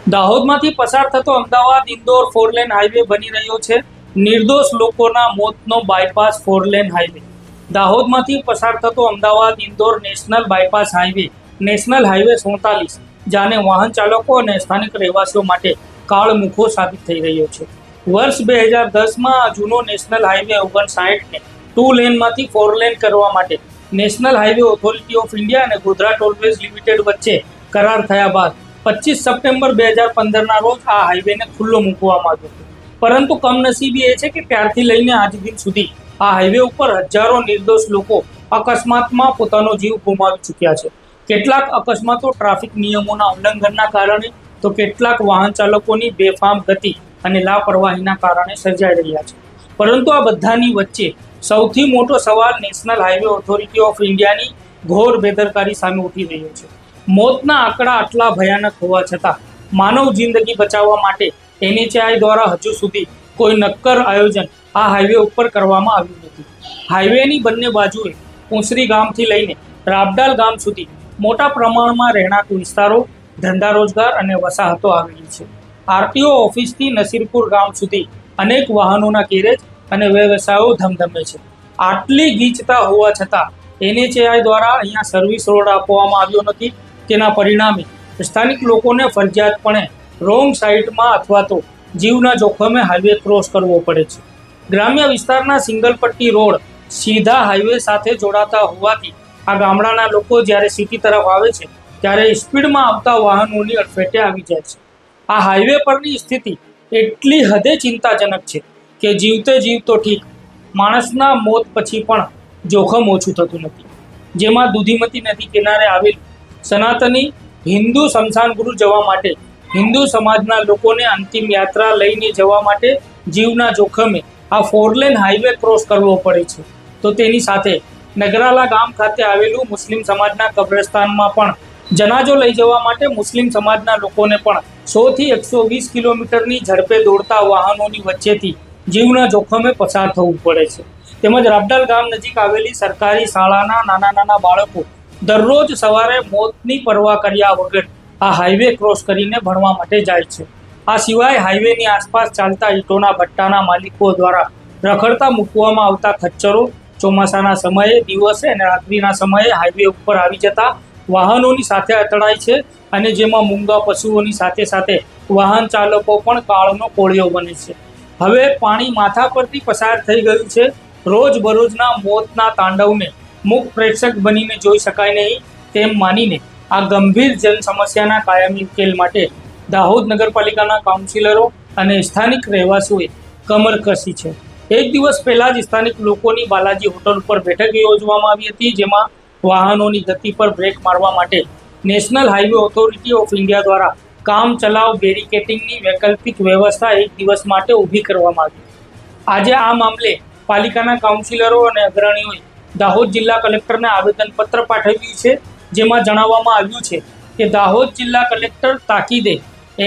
દાહોદમાંથી પસાર થતો Ahmedabad Indore four lane highway બની રહ્યો છે. નિર્દોષ લોકોના મોતનો બાયપાસ ફોરલેન હાઈવે. દાહોદમાંથી પસાર થતો Ahmedabad Indore national bypass highway national highway 47 જાને વાહન ચાલકો અને સ્થાનિક રહેવાસીઓ માટે કાળમુખો સાબિત થઈ રહ્યો છે. વર્ષ 2010માં આ જૂનો નેશનલ હાઈવે 59 ને 2 લેનમાંથી 4 લેન કરવા માટે national highway authority of India અને ગોધરા ટોલવેઝ લિમિટેડ વચ્ચે કરાર થયા બાદ 25 સપ્ટેમ્બર 2015ના રોજ આ હાઈવેને ખુલ્લો મૂકવામાં આવ્યો હતો. પરંતુ કમનસીબી એ છે કે ત્યારથી લઈને આજ દિન સુધી આ હાઈવે ઉપર હજારો નિર્દોષ લોકો અકસ્માતમાં પોતાનો જીવ ગુમાવી ચૂક્યા છે. કેટલાક અકસ્માતો ટ્રાફિક નિયમોના ઉલ્લંઘનના કારણે તો કેટલાક વાહન ચાલકોની બેફામ ગતિ અને લાપરવાહીના કારણે સર્જાઈ રહ્યા છે. પરંતુ આ બધાની વચ્ચે સૌથી મોટો સવાલ નેશનલ હાઈવે ઓથોરિટી ઓફ ઇન્ડિયાની ઘોર બેદરકારી સામે ઉઠી રહ્યો છે. મોતના આંકડા આટલા ભયાનક હોવા છતાં માનવ જિંદગી બચાવવા માટે NHAI દ્વારા હજુ સુધી કોઈ નક્કર આયોજન આ હાઈવે ઉપર કરવામાં આવ્યું નથી. હાઈવેની બંને બાજુએ પુંસરી ગામથી લઈને રાબડાલ ગામ સુધી મોટા પ્રમાણમાં રહેણાંક વિસ્તારો, ધંધા રોજગાર અને વસાહતો આવેલી છે. RTO ઓફિસથી નસીરપુર ગામ સુધી અનેક વાહનોના ગેરેજ અને વ્યવસાયો ધમધમે છે. આટલી ગીચતા હોવા છતાં NHAI દ્વારા અહીંયા સર્વિસ રોડ આપવામાં આવ્યો નથી. તેના પરિણામે સ્થાનિક લોકોને ફરજિયાતપણે રોંગ સાઇડમાં અથવા તો જીવના જોખમે હાઈવે ક્રોસ કરવો પડે છે. ગ્રામ્ય વિસ્તારના સિંગલ પટ્ટી રોડ સીધા હાઈવે સાથે જોડાતા હોવાથી આ ગામડાના લોકો જ્યારે સિટી તરફ આવે છે ત્યારે સ્પીડમાં આવતા વાહનોની અડફેટે આવી જાય છે. આ હાઈવે પરની સ્થિતિ એટલી હદે ચિંતાજનક છે કે જીવતે જીવતો ઠીક, માણસના મોત પછી પણ જોખમ ઓછું થતું નથી. જેમાં દૂધીમતી નદી કિનારે આવેલ સનાતની હિન્દુ સ્મશાનગૃહ જવા માટે હિન્દુ સમાજના લોકોને અંતિમ યાત્રા લઈને જવા માટે જીવના જોખમે આ 4 લેન હાઈવે ક્રોસ કરવો પડે છે. તો તેની સાથે નગરાલા ગામ ખાતે આવેલું મુસ્લિમ સમાજના કબ્રસ્તાનમાં પણ જનાજો લઈ જવા માટે મુસ્લિમ સમાજના લોકોને પણ 100 થી 120 કિલોમીટરની ઝડપે દોડતા વાહનોની વચ્ચેથી જીવના જોખમે પસાર થવું પડે છે. તેમજ રાબડાલ ગામ નજીક આવેલી સરકારી શાળાના નાના બાળકો દરરોજ સવારે મોતની પરવા કર્યા વગર આ હાઈવે ક્રોસ કરીને ભણવા માટે જાય છે. આ સિવાય હાઈવેની આસપાસ ચાલતા ઈંટોના ભટ્ટાના માલિકો દ્વારા રખડતા મૂકવામાં આવતા ખચ્ચરો ચોમાસાના સમયે દિવસે અને રાત્રિના સમયે હાઈવે ઉપર આવી જતા વાહનોની સાથે અથડાય છે અને જેમાં મૂંગા પશુઓની સાથે સાથે વાહન ચાલકો પણ કાળનો કોળિયો બને છે. હવે પાણી માથા પરથી પસાર થઈ ગયું છે. રોજબરોજના મોતના તાંડવને મુખ પ્રેક્ષક બનીને જોઈ શકાય નહીં તેમ માનીને આ ગંભીર જન સમસ્યાના કાયમી ઉકેલ માટે દાહોદ નગરપાલિકાના કાઉન્સિલરો અને સ્થાનિક રહેવાસીઓએ કમર કસી છે. એક દિવસ પહેલાં જ સ્થાનિક લોકોની બાલાજી હોટલ ઉપર બેઠક યોજવામાં આવી હતી, જેમાં વાહનોની ગતિ પર બ્રેક મારવા માટે national highway authority of India દ્વારા કામ ચલાવ બેરિકેટિંગની વૈકલ્પિક વ્યવસ્થા એક દિવસ માટે ઊભી કરવામાં આવી. આજે આ મામલે પાલિકાના કાઉન્સિલરો અને અગ્રણીઓએ દાહોદ જિલ્લા કલેક્ટરને આવેદનપત્ર પાઠવ્યું છે, જેમાં જણાવવામાં આવ્યું છે કે દાહોદ જિલ્લા કલેક્ટર તાકીદે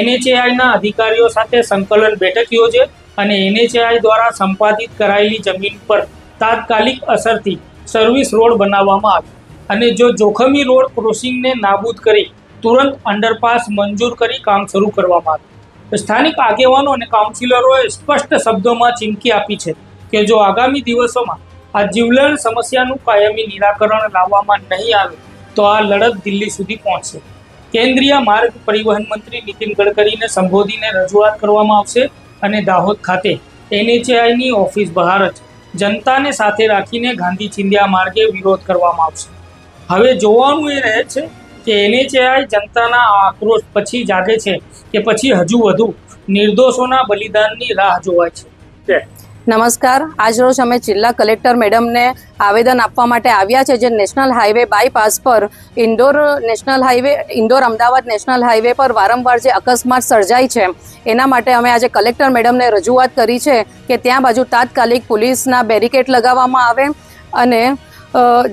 NHAIના અધિકારીઓ સાથે સંકલન બેઠક યોજે અને NHAI દ્વારા સંપાદિત કરાયેલી જમીન પર તાત્કાલિક અસરથી સર્વિસ રોડ બનાવવામાં આવે અને જો જોખમી રોડ ક્રોસિંગને નાબૂદ કરી તુરંત અંડરપાસ મંજૂર કરી કામ શરૂ કરવામાં આવે. સ્થાનિક આગેવાનો અને કાઉન્સિલરોએ સ્પષ્ટ શબ્દોમાં ચીમકી આપી છે કે જો આગામી દિવસોમાં આ જીવલેણ સમસ્યાનું કાયમી નિરાકરણ લાવવામાં નહીં આવે તો આ લડત દિલ્હી સુધી પહોંચશે. કેન્દ્રીય માર્ગ પરિવહન મંત્રી નીતિન ગડકરીને સંબોધીને રજૂઆત કરવામાં આવશે અને દાહોદ ખાતે NHAIની ઓફિસ બહાર જ જનતાને સાથે રાખીને ગાંધી ચિંધ્યા માર્ગે વિરોધ કરવામાં આવશે. હવે જોવાનું એ રહે છે કે NHAI જનતાના આક્રોશ પછી જાગે છે કે પછી હજુ વધુ નિર્દોષોના બલિદાનની રાહ જોવાય છે. નમસ્કાર, આજરોજ અમે જિલ્લા કલેક્ટર મેડમને આવેદન આપવા માટે આવ્યા છે જે નેશનલ હાઈવે બાયપાસ પર ઇન્દોર અમદાવાદ નેશનલ હાઈવે પર વારંવાર જે અકસ્માત સર્જાય છે એના માટે અમે આજે કલેક્ટર મેડમને રજૂઆત કરી છે કે ત્યાં બાજુ તાત્કાલિક પોલીસના બેરિકેડ લગાવવામાં આવે અને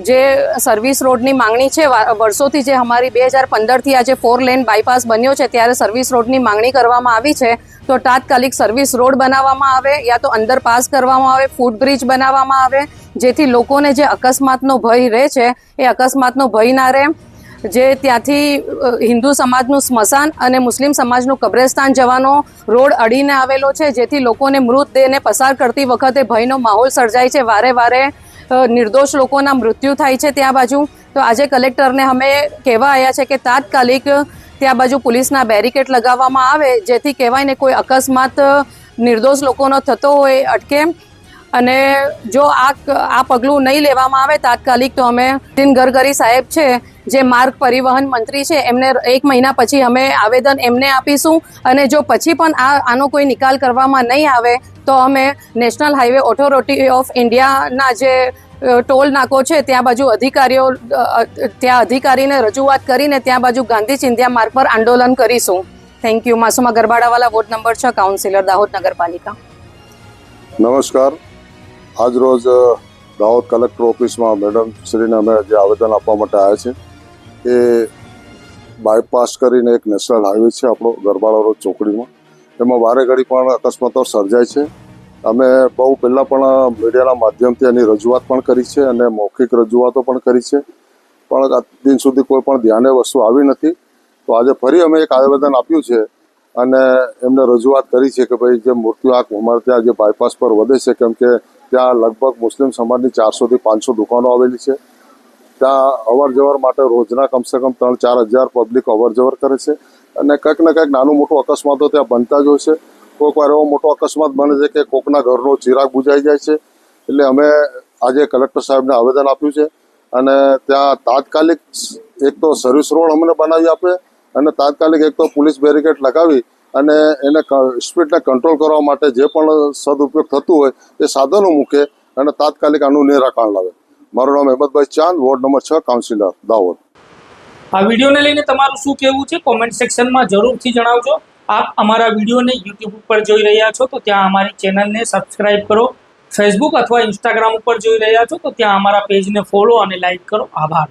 જે સર્વિસ રોડની માંગણી છે વર્ષોથી જે અમારી 2015થી આ જે 4 લેન બાયપાસ બન્યો છે ત્યારે સર્વિસ રોડની માંગણી કરવામાં આવી છે તો તાત્કાલિક સર્વિસ રોડ બનાવવામાં આવે યા તો અંડરપાસ કરવામાં આવે, ફૂટ બ્રિજ બનાવવામાં આવે જેથી લોકોને જે અકસ્માતનો ભય રહે છે એ અકસ્માતનો ભય ના રહે. જે ત્યાંથી હિન્દુ સમાજનું સ્મશાન અને મુસ્લિમ સમાજનું કબ્રસ્તાન જવાનો રોડ અડીને આવેલો છે, જેથી લોકોને મૃતદેહને પસાર કરતી વખતે ભયનો માહોલ સર્જાય છે. વારે વારે નિર્દોષ લોકોના મૃત્યુ થાય છે ત્યાં બાજુ. તો આજે કલેક્ટરને અમે કહેવા આવ્યા છે કે તાત્કાલિક ત્યાં બાજુ પોલીસના બેરિકેડ લગાવવામાં આવે, જેથી કહેવાય ને કોઈ અકસ્માત નિર્દોષ લોકોનો થતો હોય અટકે. અને જો આ પગલું નહીં લેવામાં આવે તાત્કાલિક, તો અમે નીતિન ગડકરી સાહેબ છે, જે માર્ગ પરિવહન મંત્રી છે, એમને 1 મહિના પછી અમે આવેદન એમને આપીશું. અને જો પછી પણ આનો કોઈ નિકાલ કરવામાં નહીં આવે તો અમે નેશનલ હાઈવે ઓથોરિટી ઓફ ઇન્ડિયાના જે ટોલ નાકો છે ત્યાં બાજુ અધિકારીને રજૂઆત કરીને ત્યાં બાજુ ગાંધી ચિંધ્યા માર્ગ પર આંદોલન કરીશું. Thank you. Masuma Garbadawala, ward number 6, councillor, Dahod નગરપાલિકા. નમસ્કાર. આજ રોજ દાહોદ કલેક્ટર ઓફિસમાં મેડમ શ્રીને અમે જે આવેદન આપવા માટે આવ્યા છે એ બાયપાસ કરીને એક નેશનલ હાઈવે છે આપણો ગરબાડા રોડ ચોકડીમાં, એમાં વારે ઘડી પણ અકસ્માતો સર્જાય છે. અમે બહુ પહેલાં પણ મીડિયાના માધ્યમથી એની રજૂઆત પણ કરી છે અને મૌખિક રજૂઆતો પણ કરી છે, પણ આજ દિન સુધી કોઈ પણ ધ્યાને વસ્તુ આવી નથી. તો આજે ફરી અમે એક આવેદન આપ્યું છે અને એમને રજૂઆત કરી છે કે ભાઈ જે મૃત્યુ આંક અમારે ત્યાં જે બાયપાસ પર વધે છે, કેમ કે ત્યાં લગભગ મુસ્લિમ સમાજની 400 થી 500 દુકાનો આવેલી છે. ત્યાં અવર જવર માટે રોજના કમસે કમ 3-4 હજાર પબ્લિક અવર જવર કરે છે અને કંઈક ને કંઈક નાનું મોટું અકસ્માતો ત્યાં બનતા જ હોય છે. કોઈક વાર એવો મોટો અકસ્માત બને છે કે કોકના ઘરનો ચિરાગ બુજાઈ જાય છે. એટલે અમે આજે કલેક્ટર સાહેબને આવેદન આપ્યું છે અને ત્યાં તાત્કાલિક એક તો સર્વિસ રોડ અમને બનાવી આપે અને તાત્કાલિક એક તો પોલીસ બેરિકેડ લગાવી અને એને સ્પીડને કંટ્રોલ કરવા માટે જે પણ સદુપયોગ થતું હોય એ સાધનો મૂકે અને તાત્કાલિક આનું નિરાકરણ લાવે. મારું નામ અહેમદભાઈ ચાંદ, વોર્ડ નંબર 6, કાઉન્સિલર, દાહોદ. આ વિડીયોને લઈને તમારું શું કહેવું છે કોમેન્ટ સેક્શનમાં જરૂરથી જણાવજો. આપ અમારા વિડીયોને યુટ્યુબ ઉપર જોઈ રહ્યા છો તો ત્યાં અમારી ચેનલને સબસ્ક્રાઇબ કરો. ફેસબુક અથવા ઇન્સ્ટાગ્રામ ઉપર જોઈ રહ્યા છો તો ત્યાં અમારા પેજને ફોલો અને લાઈક કરો. આભાર.